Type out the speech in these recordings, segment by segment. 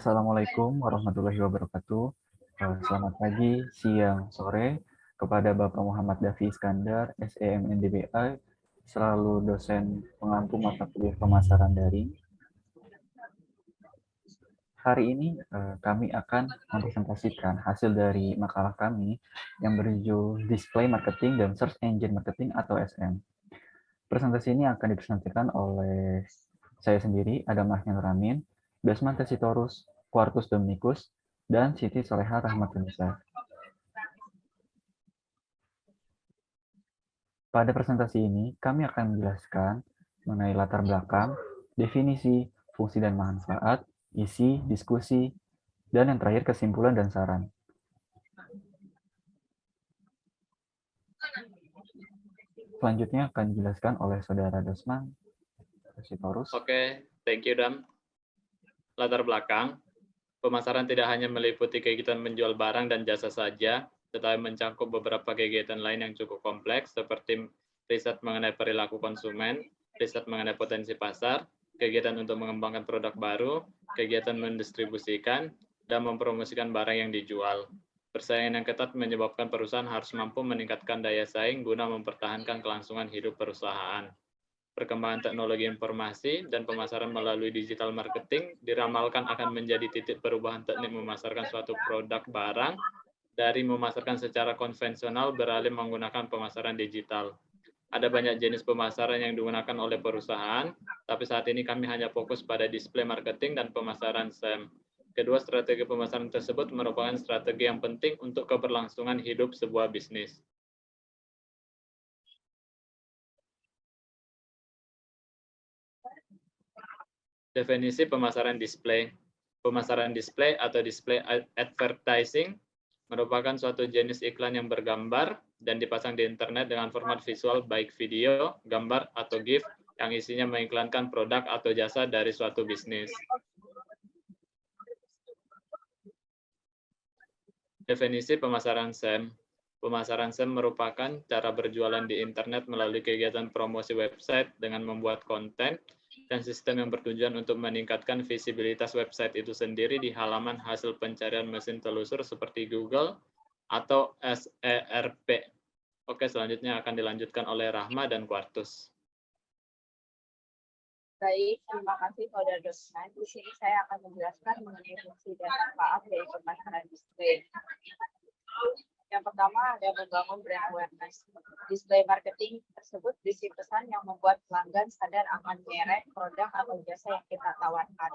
Assalamualaikum warahmatullahi wabarakatuh. Selamat pagi, siang, sore kepada Bapak Muhammad Dafi Iskandar, SEMNDBI, selalu dosen pengampu mata kuliah pemasaran daring. Hari ini kami akan mempresentasikan hasil dari makalah kami yang berjudul Display Marketing dan Search Engine Marketing atau SM. Presentasi ini akan dipresentasikan oleh saya sendiri, Adam Ahyan Ramin, Desmond Tesitorus, Quartus Dominikus, dan Siti Soleha Rahmatunisa. Pada presentasi ini, kami akan menjelaskan mengenai latar belakang, definisi, fungsi dan manfaat, isi, diskusi, dan yang terakhir kesimpulan dan saran. Selanjutnya akan dijelaskan oleh Saudara Desmond Tesitorus. Oke, thank you, Dam. Latar belakang, pemasaran tidak hanya meliputi kegiatan menjual barang dan jasa saja, tetapi mencakup beberapa kegiatan lain yang cukup kompleks, seperti riset mengenai perilaku konsumen, riset mengenai potensi pasar, kegiatan untuk mengembangkan produk baru, kegiatan mendistribusikan, dan mempromosikan barang yang dijual. Persaingan yang ketat menyebabkan perusahaan harus mampu meningkatkan daya saing guna mempertahankan kelangsungan hidup perusahaan. Perkembangan teknologi informasi dan pemasaran melalui digital marketing diramalkan akan menjadi titik perubahan teknik memasarkan suatu produk barang dari memasarkan secara konvensional beralih menggunakan pemasaran digital. Ada banyak jenis pemasaran yang digunakan oleh perusahaan, tapi saat ini kami hanya fokus pada display marketing dan pemasaran SEM. Kedua strategi pemasaran tersebut merupakan strategi yang penting untuk keberlangsungan hidup sebuah bisnis. Definisi pemasaran display. Pemasaran display atau display advertising merupakan suatu jenis iklan yang bergambar dan dipasang di internet dengan format visual baik video, gambar, atau GIF yang isinya mengiklankan produk atau jasa dari suatu bisnis. Definisi pemasaran SEM. Pemasaran SEM merupakan cara berjualan di internet melalui kegiatan promosi website dengan membuat konten dan sistem yang bertujuan untuk meningkatkan visibilitas website itu sendiri di halaman hasil pencarian mesin telusur seperti Google atau SERP. Oke, selanjutnya akan dilanjutkan oleh Rahma dan Quartus. Baik, terima kasih Saudara Desmond. Di sini saya akan menjelaskan mengenai fungsi dan manfaat dari pemasaran display. Yang pertama ada membangun brand awareness. Display marketing tersebut berisi pesan yang membuat pelanggan sadar akan merek, produk, atau jasa yang kita tawarkan.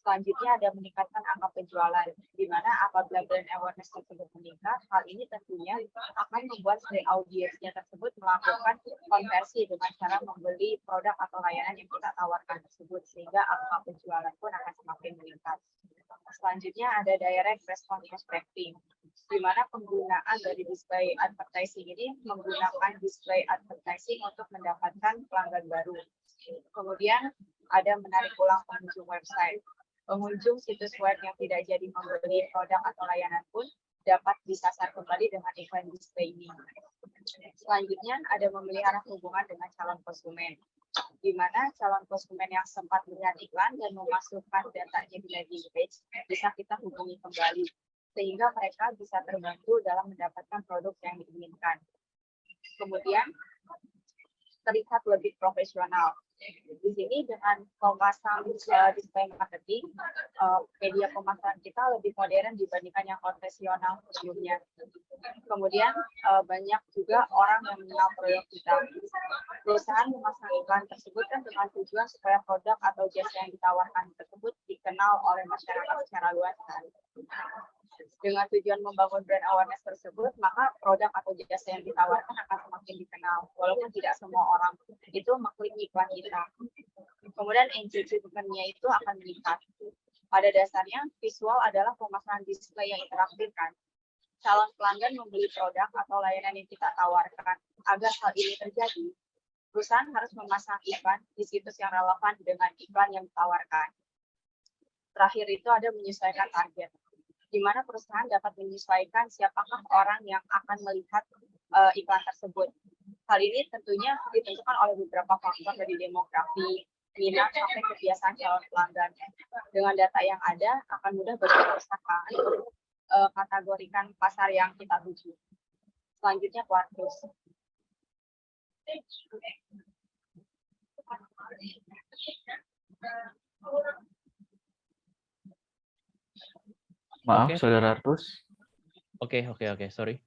Selanjutnya ada meningkatkan angka penjualan, di mana apabila brand awareness tersebut meningkat, hal ini tentunya akan membuat si audiensnya tersebut melakukan konversi dengan cara membeli produk atau layanan yang kita tawarkan tersebut, sehingga angka penjualan pun akan semakin meningkat. Selanjutnya ada direct response prospecting, di mana penggunaan dari display advertising ini menggunakan display advertising untuk mendapatkan pelanggan baru. Kemudian ada menarik ulang pengunjung website. Pengunjung situs web yang tidak jadi membeli produk atau layanan pun dapat disasar kembali dengan iklan display ini. Selanjutnya ada memelihara hubungan dengan calon konsumen, di mana calon konsumen yang sempat melihat iklan dan memasukkan datanya di landing page bisa kita hubungi kembali, sehingga mereka bisa terbantu dalam mendapatkan produk yang diinginkan. Kemudian terlihat lebih profesional. Di sini dengan memasang display marketing, media pemasaran kita lebih modern dibandingkan yang konvensional sebelumnya. Kemudian banyak juga orang yang mengenal produk kita. Perusahaan memasang iklan tersebut kan dengan tujuan supaya produk atau jasa yang ditawarkan tersebut dikenal oleh masyarakat secara luas. Dengan tujuan membangun brand awareness tersebut, maka produk atau jasa yang ditawarkan akan semakin dikenal, walaupun tidak semua orang itu mengklik iklan kita. Kemudian engagement-nya itu akan meningkat. Pada dasarnya, visual adalah pemasaran display yang interaktif kan. Calon pelanggan membeli produk atau layanan yang kita tawarkan. Agar hal ini terjadi, perusahaan harus memasang iklan di situs yang relevan dengan iklan yang ditawarkan. Terakhir itu ada menyesuaikan target, di mana perusahaan dapat menyesuaikan siapakah orang yang akan melihat iklan tersebut. Hal ini tentunya ditentukan oleh beberapa faktor dari demografi, minat sampai kebiasaan calon pelanggan. Dengan data yang ada akan mudah bagi perusahaan kategorikan pasar yang kita tuju. Selanjutnya Quartus. Maaf, Oke. Saudara Artus. Oke, sorry.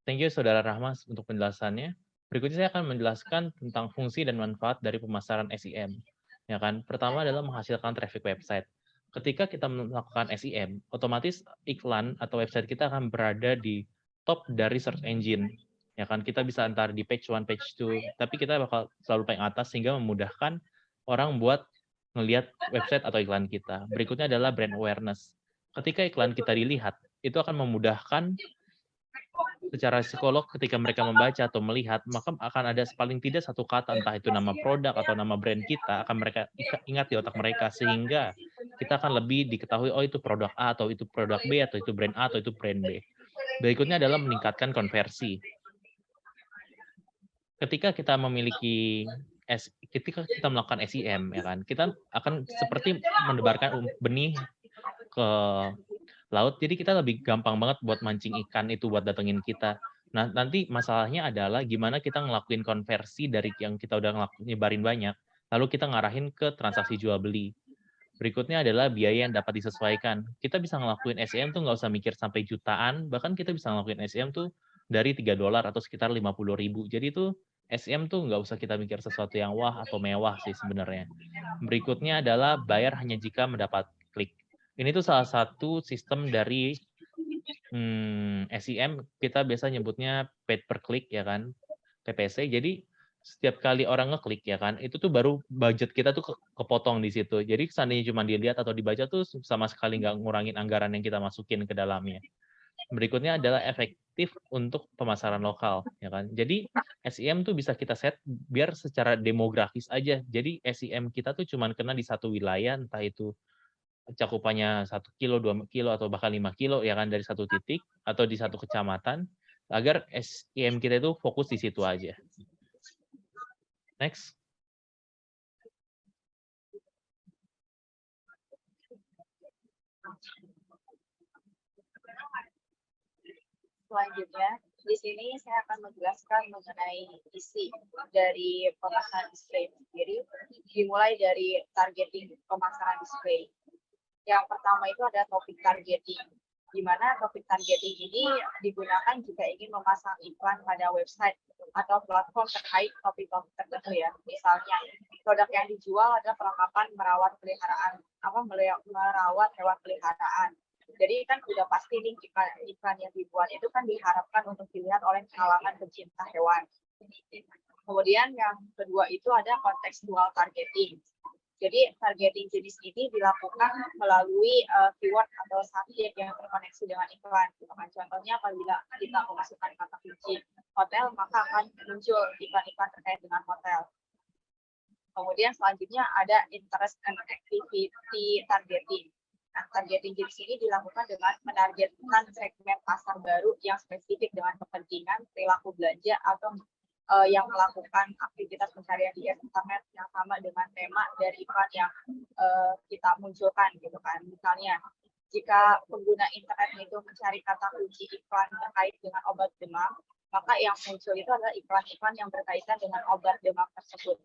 Thank you Saudara Rahma untuk penjelasannya. Berikutnya saya akan menjelaskan tentang fungsi dan manfaat dari pemasaran SEM. Ya kan? Pertama adalah menghasilkan traffic website. Ketika kita melakukan SEM, otomatis iklan atau website kita akan berada di top dari search engine. Ya kan? Kita bisa antara di page 1, page 2, tapi kita bakal selalu paling atas sehingga memudahkan orang buat ngelihat website atau iklan kita. Berikutnya adalah brand awareness. Ketika iklan kita dilihat, itu akan memudahkan secara psikolog ketika mereka membaca atau melihat, maka akan ada paling tidak satu kata, entah itu nama produk atau nama brand kita, akan mereka ingat di otak mereka, sehingga kita akan lebih diketahui, oh itu produk A, atau itu produk B, atau itu brand A, atau itu brand B. Berikutnya adalah meningkatkan konversi. Ketika kita memiliki ketika kita melakukan SEM, ya kan, kita akan seperti menebarkan benih ke laut, jadi kita lebih gampang banget buat mancing ikan itu buat datengin kita. Nah, nanti masalahnya adalah gimana kita ngelakuin konversi dari yang kita udah nyebarin banyak, lalu kita ngarahin ke transaksi jual beli. Berikutnya adalah biaya yang dapat disesuaikan. Kita bisa ngelakuin SEM tuh nggak usah mikir sampai jutaan, bahkan kita bisa ngelakuin SEM tuh dari $3 atau sekitar 50.000. Jadi tuh SEM tuh nggak usah kita mikir sesuatu yang wah atau mewah sih sebenarnya. Berikutnya adalah bayar hanya jika mendapat klik. Ini tuh salah satu sistem dari SEM, kita biasa nyebutnya paid per click, ya kan, PPC. Jadi setiap kali orang ngeklik, ya kan, itu tuh baru budget kita tuh kepotong di situ. Jadi seandainya cuma dilihat atau dibaca tuh sama sekali nggak ngurangin anggaran yang kita masukin ke dalamnya. Berikutnya adalah efektif untuk pemasaran lokal, ya kan. Jadi SEM tuh bisa kita set biar secara demografis aja. Jadi SEM kita tuh cuma kena di satu wilayah, entah itu cakupannya 1 kilo, 2 kilo, atau bahkan 5 kilo, ya kan, dari satu titik atau di satu kecamatan, agar SEM kita itu fokus di situ aja. Next. Selanjutnya, di sini saya akan menjelaskan mengenai isi dari pemasaran display sendiri, dimulai dari targeting pemasaran display. Yang pertama itu ada topik targeting, di mana topik targeting ini digunakan jika ingin memasang iklan pada website atau platform terkait topik-topik tertentu ya. Misalnya, produk yang dijual adalah perlengkapan merawat hewan peliharaan. Jadi kan udah pasti nih iklan yang dibuat itu kan diharapkan untuk dilihat oleh kalangan pecinta hewan. Kemudian yang kedua itu ada kontekstual targeting. Jadi targeting jenis ini dilakukan melalui keyword atau subjek yang terkoneksi dengan iklan. Contohnya apabila kita memasukkan kata kunci hotel, maka akan muncul iklan-iklan terkait dengan hotel. Kemudian selanjutnya ada interest and activity targeting. Nah, targeting jenis ini dilakukan dengan menargetkan segmen pasar baru yang spesifik dengan kepentingan, perilaku belanja, atau yang melakukan aktivitas pencarian di internet yang sama dengan tema dari iklan yang kita munculkan gitu kan. Misalnya, jika pengguna internet itu mencari kata kunci iklan terkait dengan obat demam, maka yang muncul itu adalah iklan-iklan yang berkaitan dengan obat demam tersebut.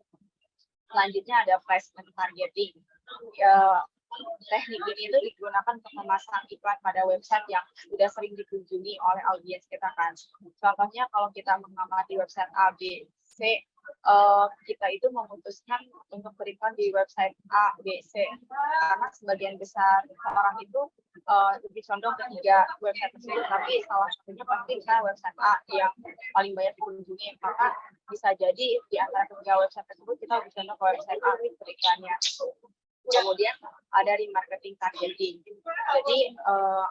Selanjutnya ada placement targeting. Teknik ini itu digunakan untuk memasang iklan pada website yang sudah sering dikunjungi oleh audiens kita kan. Contohnya kalau kita mengamati website A, B, C, kita itu memutuskan untuk beriklan di website A, B, C karena sebagian besar orang itu lebih condong ke 3 website tersebut, tapi salah satunya pasti misalnya website A yang paling banyak dikunjungi, maka bisa jadi di antara 3 website tersebut kita lebih condong ke website A beriklannya. Kemudian ada remarketing targeting. Jadi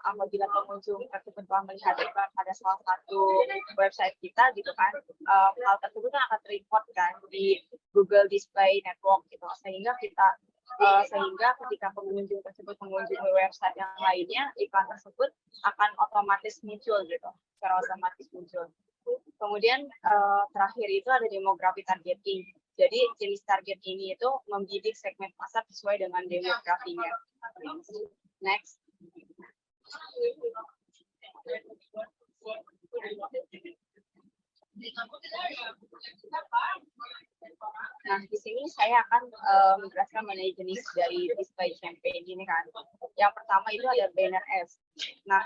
apabila pengunjung tersebut telah melihat iklan pada salah satu website kita gitu kan, hal tersebut kan akan terreport kan di Google Display Network gitu, sehingga ketika pengunjung tersebut mengunjungi website yang lainnya, iklan tersebut akan otomatis muncul gitu, secara otomatis muncul. Kemudian terakhir itu ada demografi targeting. Jadi jenis target ini itu membidik segmen pasar sesuai dengan demografinya. Next. Nah, di sini saya akan menjelaskan mengenai jenis dari display campaign ini kan. Yang pertama itu ada banner ads. Nah,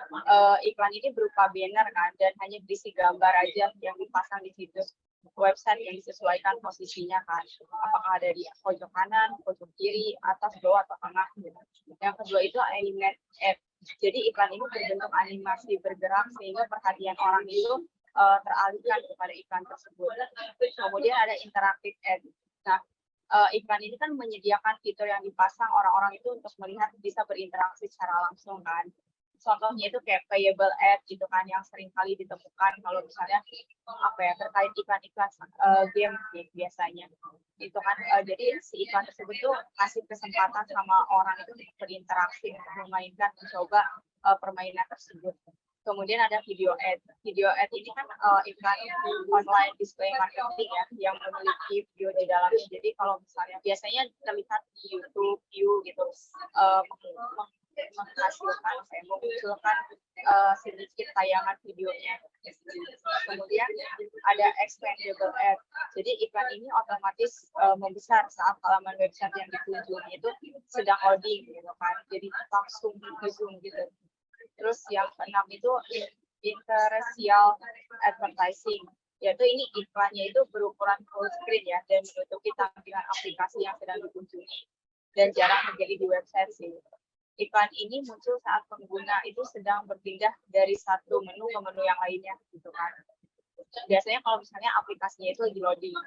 iklan ini berupa banner kan, dan hanya berisi gambar aja yang dipasang di situs website yang disesuaikan posisinya kan. Apakah ada di pojok kanan, pojok kiri, atas, bawah, atau tengah. Gitu. Yang kedua itu animate ad. Jadi iklan ini berbentuk animasi bergerak sehingga perhatian orang itu teralihkan kepada iklan tersebut. Kemudian ada interactive ad. Nah, iklan ini kan menyediakan fitur yang dipasang orang-orang itu untuk melihat bisa berinteraksi secara langsung kan. Contohnya itu kayak playable ad gitu kan yang sering kali ditemukan kalau misalnya terkait iklan-iklan game biasanya. Itu kan jadi si iklan tersebut tuh kasih kesempatan sama orang itu untuk berinteraksi untuk memainkan mencoba permainan tersebut. Kemudian ada video ad. Video ad ini kan iklan online display marketing ya, yang memiliki video di dalamnya. Jadi kalau misalnya biasanya terlihat di YouTube view gitu, memunculkan sedikit tayangan videonya. Kemudian ada expandable ad. Jadi iklan ini otomatis membesar saat halaman website yang dikunjungi itu sedang loading gitu kan. Jadi langsung di-zoom gitu. Terus yang keenam itu interstitial advertising, yaitu ini iklannya itu berukuran full screen ya, dan menutupi tampilan aplikasi yang sedang dikunjungi dan jarang terjadi di website sih. Iklan ini muncul saat pengguna itu sedang berpindah dari satu menu ke menu yang lainnya gitu kan. Biasanya kalau misalnya aplikasinya itu lagi loading.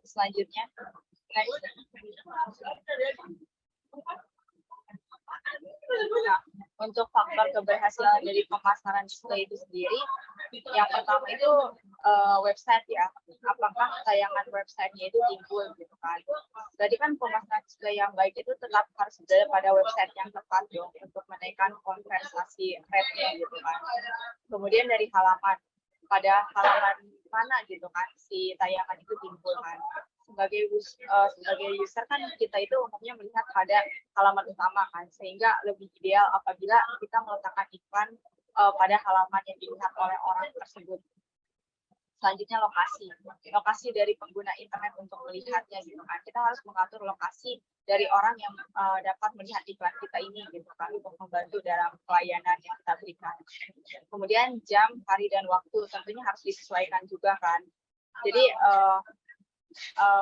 Selanjutnya, next. Nah, untuk faktor keberhasilan dari pemasaran display itu sendiri, yang pertama itu website ya, apakah tayangan websitenya itu timbul gitu kan. Jadi kan pemasaran display yang baik itu tetap harus berada pada website yang tepat dong untuk menaikkan konversasi rate-nya gitu kan. Kemudian dari halaman, pada halaman mana gitu kan si tayangan itu timbul kan. Sebagai user kan kita itu umumnya melihat pada halaman utama kan, sehingga lebih ideal apabila kita meletakkan iklan pada halaman yang dilihat oleh orang tersebut. Selanjutnya lokasi dari pengguna internet untuk melihatnya gitu kan. Kita harus mengatur lokasi dari orang yang dapat melihat iklan kita ini gitu kan, untuk membantu dalam pelayanan yang kita berikan. Kemudian jam, hari, dan waktu tentunya harus disesuaikan juga kan. Jadi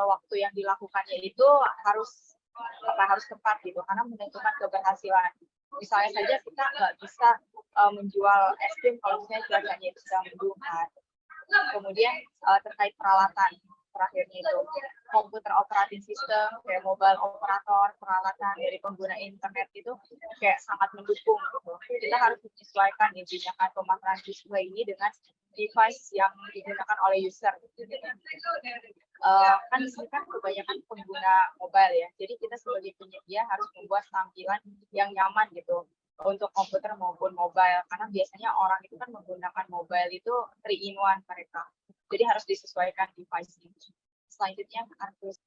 waktu yang dilakukannya itu harus tepat gitu, karena menentukan keberhasilan. Misalnya saja kita nggak bisa menjual es krim kalau misalnya cuacanya itu sedang mendung kan. Kemudian terkait peralatan, terakhirnya itu komputer operating system, kayak mobile operator, peralatan dari pengguna internet itu kayak sangat mendukung gitu. Kita harus menyesuaikan intinya kan pemasaran display ini dengan device yang digunakan oleh user. Kan di sini kan kebanyakan pengguna mobile ya, jadi kita sebagai penyedia harus membuat tampilan yang nyaman gitu untuk komputer maupun mobile, karena biasanya orang itu kan menggunakan mobile itu 3-in-1 mereka, jadi harus disesuaikan device ini. Selanjutnya Artus.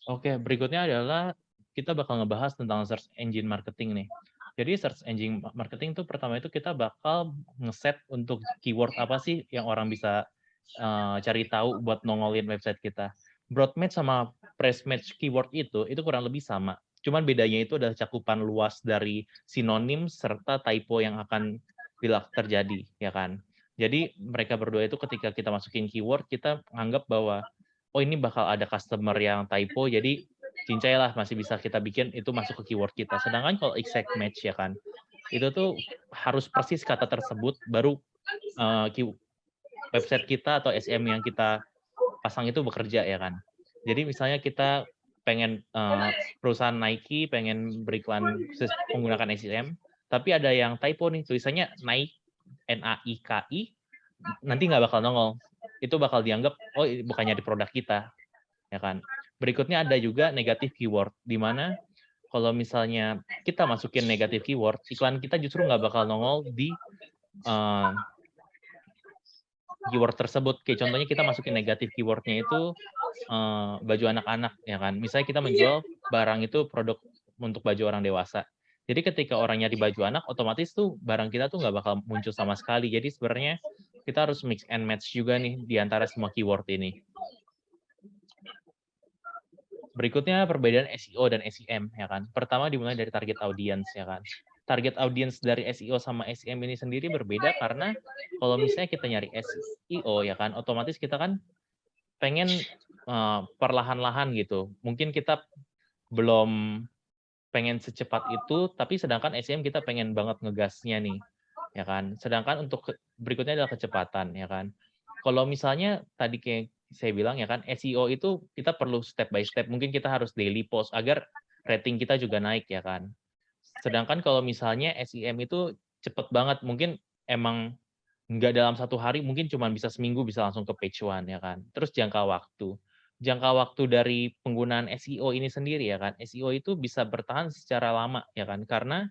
Oke, berikutnya adalah kita bakal ngebahas tentang search engine marketing nih. Jadi search engine marketing itu pertama itu kita bakal ngeset untuk keyword apa sih yang orang bisa cari tahu buat nongolin website kita. Broad match sama price match keyword itu kurang lebih sama. Cuman bedanya itu adalah cakupan luas dari sinonim serta typo yang akan bila terjadi, ya kan. Jadi mereka berdua itu ketika kita masukin keyword, kita anggap bahwa oh ini bakal ada customer yang typo, jadi cincai lah masih bisa kita bikin itu masuk ke keyword kita. Sedangkan kalau exact match ya kan, itu tuh harus persis kata tersebut baru website kita atau SEM yang kita pasang itu bekerja ya kan. Jadi misalnya kita pengen perusahaan Nike pengen beriklan menggunakan SEM, tapi ada yang typo nih tulisannya Nike NAIKI, nanti nggak bakal nongol. Itu bakal dianggap oh bukannya di produk kita, ya kan. Berikutnya ada juga negatif keyword, di mana kalau misalnya kita masukin negatif keyword, iklan kita justru nggak bakal nongol di keyword tersebut. Kayak contohnya kita masukin negatif keywordnya itu baju anak-anak, ya kan. Misalnya kita menjual barang itu produk untuk baju orang dewasa. Jadi ketika orang nyari baju anak, otomatis tuh barang kita tuh nggak bakal muncul sama sekali. Jadi sebenarnya kita harus mix and match juga nih di antara semua keyword ini. Berikutnya perbedaan SEO dan SEM, ya kan. Pertama dimulai dari target audience, ya kan. Target audience dari SEO sama SEM ini sendiri berbeda karena kalau misalnya kita nyari SEO, ya kan, otomatis kita kan pengen perlahan-lahan gitu. Mungkin kita belum pengen secepat itu, tapi sedangkan SEM kita pengen banget ngegasnya nih, ya kan. Sedangkan untuk berikutnya adalah kecepatan, ya kan. Kalau misalnya tadi kayak saya bilang ya kan, SEO itu kita perlu step by step. Mungkin kita harus daily post agar rating kita juga naik ya kan. Sedangkan kalau misalnya SEM itu cepet banget, mungkin emang nggak dalam 1 hari, mungkin cuma bisa seminggu bisa langsung ke page 1 ya kan. Terus jangka waktu. Jangka waktu dari penggunaan SEO ini sendiri ya kan, SEO itu bisa bertahan secara lama ya kan, karena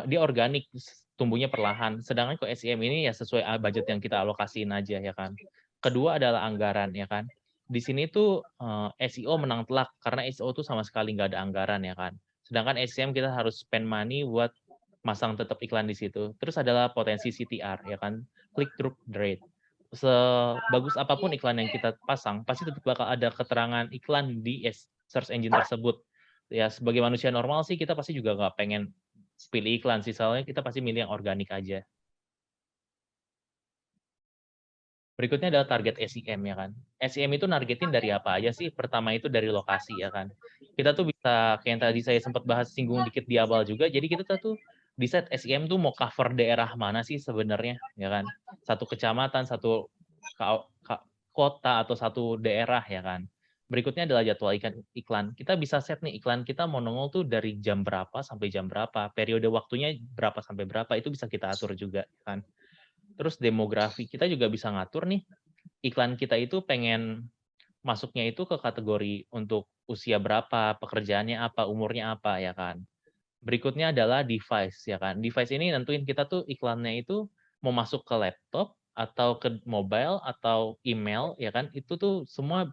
dia organik, tumbuhnya perlahan. Sedangkan kalau SEM ini ya sesuai budget yang kita alokasiin aja ya kan. Kedua adalah anggaran ya kan. Di sini tuh SEO menang telak karena SEO tuh sama sekali nggak ada anggaran ya kan. Sedangkan SEM kita harus spend money buat masang tetap iklan di situ. Terus adalah potensi CTR ya kan, click through rate. Sebagus apapun iklan yang kita pasang, pasti tetap bakal ada keterangan iklan di search engine tersebut. Ya sebagai manusia normal sih kita pasti juga nggak pengen pilih iklan sih, soalnya kita pasti milih yang organik aja. Berikutnya adalah target SEM ya kan. SEM itu nargetin dari apa aja sih? Pertama itu dari lokasi ya kan. Kita tuh bisa kayak yang tadi saya sempat bahas singgung dikit di awal juga. Jadi kita tuh decide SEM tuh mau cover daerah mana sih sebenarnya ya kan. Satu kecamatan, satu kota atau satu daerah ya kan. Berikutnya adalah jadwal iklan. Kita bisa set nih iklan kita mau nongol tuh dari jam berapa sampai jam berapa. Periode waktunya berapa sampai berapa itu bisa kita atur juga kan. Terus demografi, kita juga bisa ngatur nih, iklan kita itu pengen masuknya itu ke kategori untuk usia berapa, pekerjaannya apa, umurnya apa, ya kan. Berikutnya adalah device, ya kan. Device ini nentuin kita tuh iklannya itu mau masuk ke laptop, atau ke mobile, atau email, ya kan. Itu tuh semua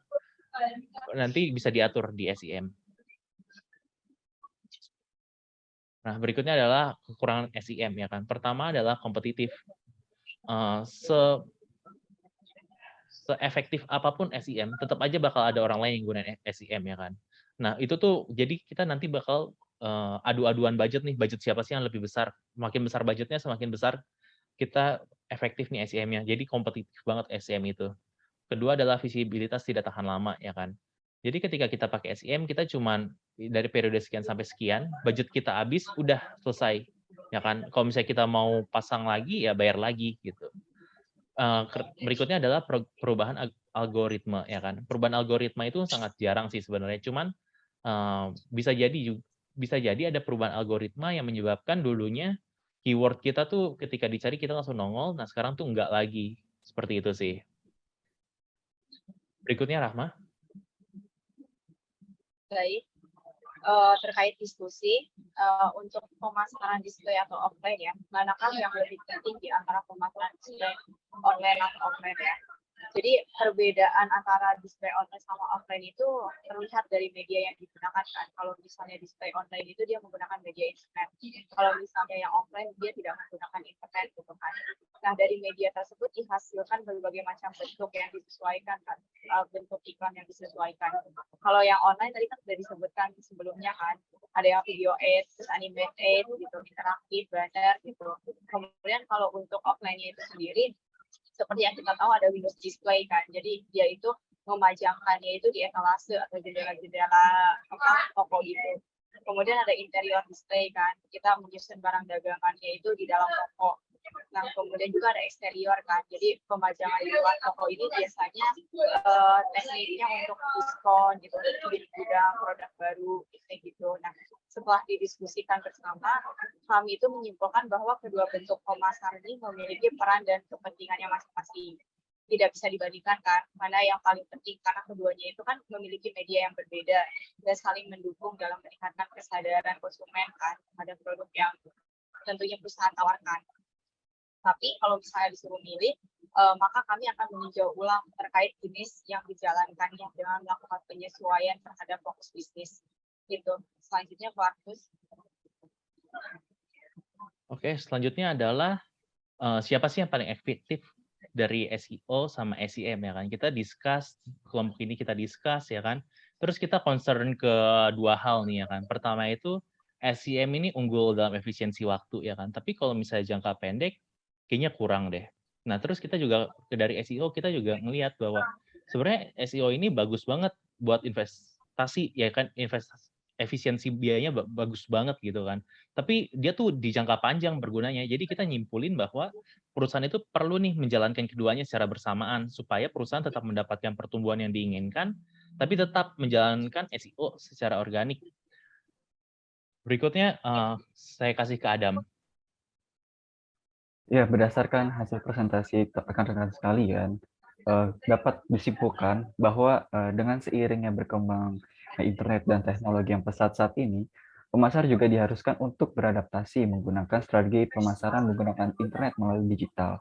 nanti bisa diatur di SEM. Nah, berikutnya adalah kekurangan SEM, ya kan. Pertama adalah kompetitif. Seefektif apapun SEM, tetap aja bakal ada orang lain yang gunain SEM ya kan. Nah itu tuh jadi kita nanti bakal adu-aduan budget nih, budget siapa sih yang lebih besar. Makin besar budgetnya, semakin besar kita efektif nih SEM-nya. Jadi kompetitif banget SEM itu. Kedua adalah visibilitas tidak tahan lama ya kan. Jadi ketika kita pakai SEM, kita cuman dari periode sekian sampai sekian, budget kita habis, udah selesai ya kan. Kalau misalnya kita mau pasang lagi ya bayar lagi gitu. Berikutnya adalah perubahan algoritma ya kan. Perubahan algoritma itu sangat jarang sih sebenarnya, cuman bisa jadi ada perubahan algoritma yang menyebabkan dulunya keyword kita tuh ketika dicari kita langsung nongol, nah sekarang tuh enggak lagi. Seperti itu sih. Berikutnya Rahma. Baik. Terkait diskusi untuk pemasaran display atau offline ya, manakah yang lebih penting di antara pemasaran display online atau offline ya? Jadi perbedaan antara display online sama offline itu terlihat dari media yang digunakan kan. Kalau misalnya display online itu dia menggunakan media internet. Kalau misalnya yang offline dia tidak menggunakan internet gitu kan. Nah dari media tersebut dihasilkan berbagai macam bentuk yang disesuaikan kan, bentuk iklan yang disesuaikan. Kalau yang online tadi kan sudah disebutkan sebelumnya kan, ada yang video aid, terus animate aid gitu, interaktif, banner gitu. Kemudian kalau untuk offline-nya itu sendiri, seperti yang kita tahu ada Windows Display kan, jadi dia itu memajangkannya itu di etalase atau jendela-jendela toko gitu. Kemudian ada interior display kan, kita menyusun barang dagangannya itu di dalam toko. Nah kemudian juga ada eksterior kan, jadi pemajangan di luar toko ini biasanya tekniknya untuk diskon gitu, di gudang produk baru kayak gitu. Nah setelah didiskusikan bersama, kami itu menyimpulkan bahwa kedua bentuk pemasaran ini memiliki peran dan kepentingannya masing-masing. Tidak bisa dibandingkan kan, mana yang paling penting, karena keduanya itu kan memiliki media yang berbeda dan saling mendukung dalam meningkatkan kesadaran konsumen kan pada produk yang tentunya perusahaan tawarkan. Tapi kalau misalnya disuruh milih, maka kami akan meninjau ulang terkait jenis yang dijalankannya dengan melakukan penyesuaian terhadap fokus bisnis. Gitu. Selanjutnya, Pak Artus. Oke, selanjutnya adalah siapa sih yang paling efektif dari SEO sama SEM ya kan? Kita discuss, kelompok ini kita discuss ya kan. Terus kita concern ke dua hal nih ya kan. Pertama itu SEM ini unggul dalam efisiensi waktu ya kan. Tapi kalau misalnya jangka pendek kayaknya kurang deh. Nah, terus kita juga dari SEO kita juga ngelihat bahwa sebenarnya SEO ini bagus banget buat investasi ya kan, investasi efisiensi biayanya bagus banget gitu kan. Tapi dia tuh di jangka panjang bergunanya. Jadi kita nyimpulin bahwa perusahaan itu perlu nih menjalankan keduanya secara bersamaan supaya perusahaan tetap mendapatkan pertumbuhan yang diinginkan, tapi tetap menjalankan SEO secara organik. Berikutnya saya kasih ke Adam. Ya, berdasarkan hasil presentasi rekan-rekan sekalian, dapat disimpulkan bahwa dengan seiringnya berkembang internet dan teknologi yang pesat saat ini, pemasar juga diharuskan untuk beradaptasi menggunakan strategi pemasaran menggunakan internet melalui digital.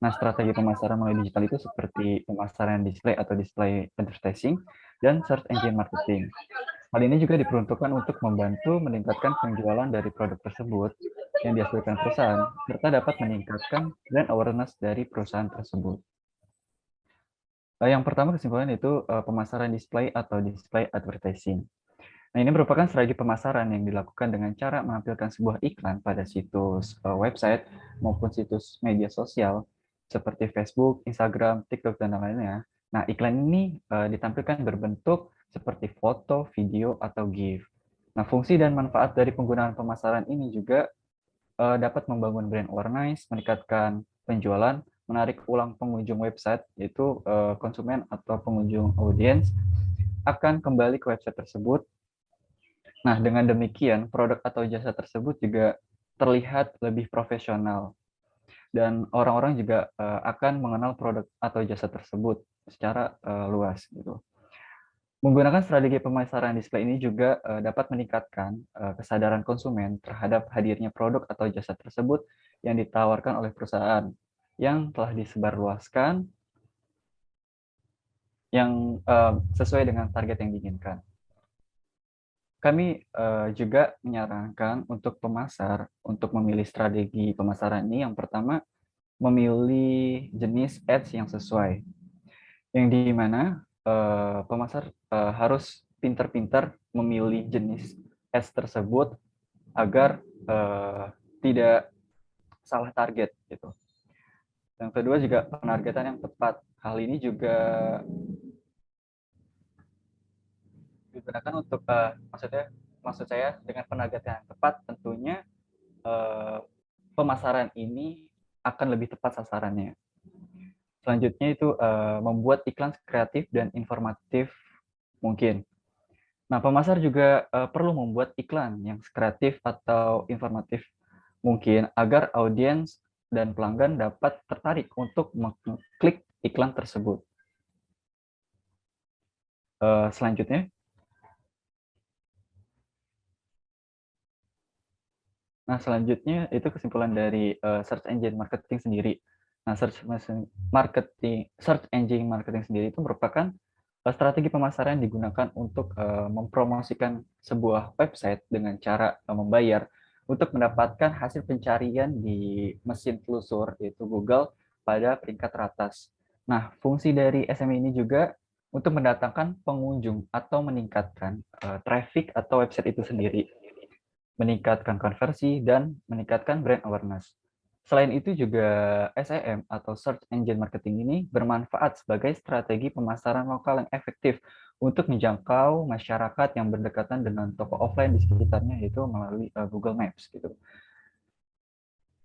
Nah, strategi pemasaran melalui digital itu seperti pemasaran display atau display advertising dan search engine marketing. Hal ini juga diperuntukkan untuk membantu meningkatkan penjualan dari produk tersebut yang dihasilkan perusahaan, serta dapat meningkatkan brand awareness dari perusahaan tersebut. Yang pertama kesimpulan itu pemasaran display atau display advertising. Nah, ini merupakan strategi pemasaran yang dilakukan dengan cara menampilkan sebuah iklan pada situs website maupun situs media sosial seperti Facebook, Instagram, TikTok, dan lainnya. Nah, iklan ini ditampilkan berbentuk seperti foto, video, atau GIF. Nah, fungsi dan manfaat dari penggunaan pemasaran ini juga dapat membangun brand awareness, meningkatkan penjualan, menarik ulang pengunjung website, yaitu konsumen atau pengunjung audiens, akan kembali ke website tersebut. Nah, dengan demikian, produk atau jasa tersebut juga terlihat lebih profesional. Dan orang-orang juga akan mengenal produk atau jasa tersebut secara luas. Gitu. Menggunakan strategi pemasaran display ini juga dapat meningkatkan kesadaran konsumen terhadap hadirnya produk atau jasa tersebut yang ditawarkan oleh perusahaan yang telah disebarluaskan yang sesuai dengan target yang diinginkan. Kami juga menyarankan untuk pemasar untuk memilih strategi pemasaran ini. Yang pertama, memilih jenis ads yang sesuai, yang di mana pemasar harus pintar-pintar memilih jenis ads tersebut agar tidak salah target gitu. Yang kedua juga penargetan yang tepat. Hal ini juga digunakan untuk maksud saya dengan penargetan yang tepat tentunya pemasaran ini akan lebih tepat sasarannya. Selanjutnya itu membuat iklan kreatif dan informatif mungkin. Nah, pemasar juga perlu membuat iklan yang kreatif atau informatif mungkin agar audiens dan pelanggan dapat tertarik untuk mengklik iklan tersebut. Selanjutnya. Nah, selanjutnya itu kesimpulan dari search engine marketing sendiri. Nah, search engine marketing sendiri itu merupakan strategi pemasaran yang digunakan untuk mempromosikan sebuah website dengan cara membayar untuk mendapatkan hasil pencarian di mesin telusur yaitu Google pada peringkat teratas. Nah, fungsi dari SEM ini juga untuk mendatangkan pengunjung atau meningkatkan traffic atau website itu sendiri, meningkatkan konversi, dan meningkatkan brand awareness. Selain itu juga SEM atau Search Engine Marketing ini bermanfaat sebagai strategi pemasaran lokal yang efektif untuk menjangkau masyarakat yang berdekatan dengan toko offline di sekitarnya, yaitu melalui Google Maps. Gitu.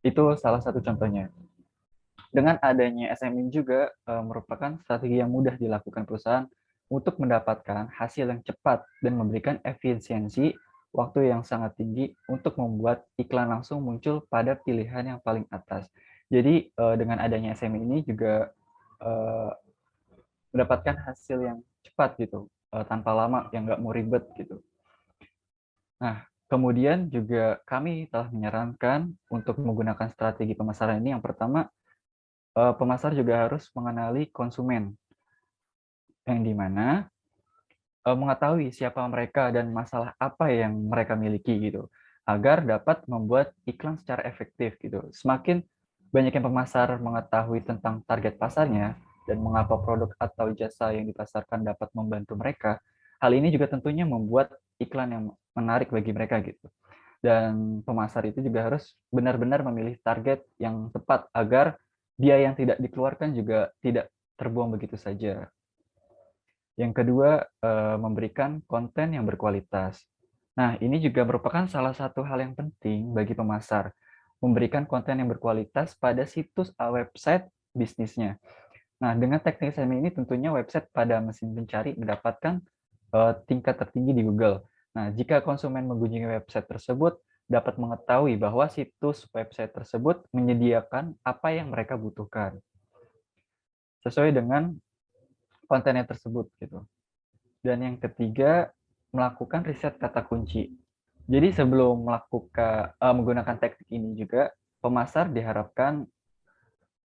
Itu salah satu contohnya. Dengan adanya SEM ini juga merupakan strategi yang mudah dilakukan perusahaan untuk mendapatkan hasil yang cepat dan memberikan efisiensi waktu yang sangat tinggi untuk membuat iklan langsung muncul pada pilihan yang paling atas. Jadi dengan adanya SEM ini juga mendapatkan hasil yang cepat gitu, tanpa lama, yang nggak mau ribet gitu. Nah, Kemudian juga kami telah menyarankan untuk menggunakan strategi pemasaran ini. Yang pertama, pemasar juga harus mengenali konsumen, yang dimana mengetahui siapa mereka dan masalah apa yang mereka miliki gitu, agar dapat membuat iklan secara efektif gitu. Semakin banyak yang pemasar mengetahui tentang target pasarnya dan mengapa produk atau jasa yang dipasarkan dapat membantu mereka, hal ini juga tentunya membuat iklan yang menarik bagi mereka gitu. Dan pemasar itu juga harus benar-benar memilih target yang tepat agar biaya yang tidak dikeluarkan juga tidak terbuang begitu saja. Yang kedua, memberikan konten yang berkualitas. Nah, ini juga merupakan salah satu hal yang penting bagi pemasar, memberikan konten yang berkualitas pada situs website bisnisnya. Nah, dengan teknik SEM ini tentunya website pada mesin pencari mendapatkan tingkat tertinggi di Google. Nah, jika konsumen mengunjungi website tersebut, dapat mengetahui bahwa situs website tersebut menyediakan apa yang mereka butuhkan, sesuai dengan kontennya tersebut gitu. Dan yang ketiga, melakukan riset kata kunci. Jadi sebelum menggunakan teknik ini juga, pemasar diharapkan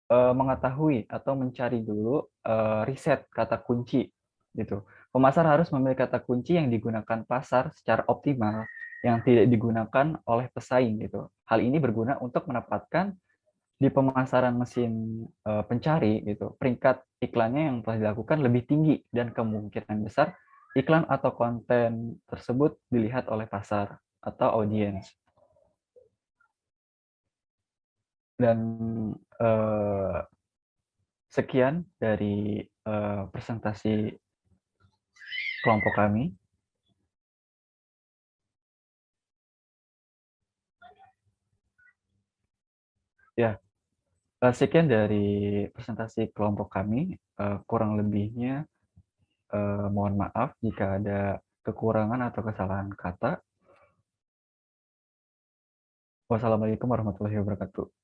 mengetahui atau mencari dulu riset kata kunci gitu. Pemasar harus memilih kata kunci yang digunakan pasar secara optimal, yang tidak digunakan oleh pesaing gitu. Hal ini berguna untuk menempatkan di pemasaran mesin pencari gitu, peringkat iklannya yang telah dilakukan lebih tinggi dan kemungkinan besar iklan atau konten tersebut dilihat oleh pasar atau audiens. Dan sekian dari presentasi kelompok kami. Ya, sekian dari presentasi kelompok kami. Kurang lebihnya mohon maaf jika ada kekurangan atau kesalahan kata. Wassalamualaikum warahmatullahi wabarakatuh.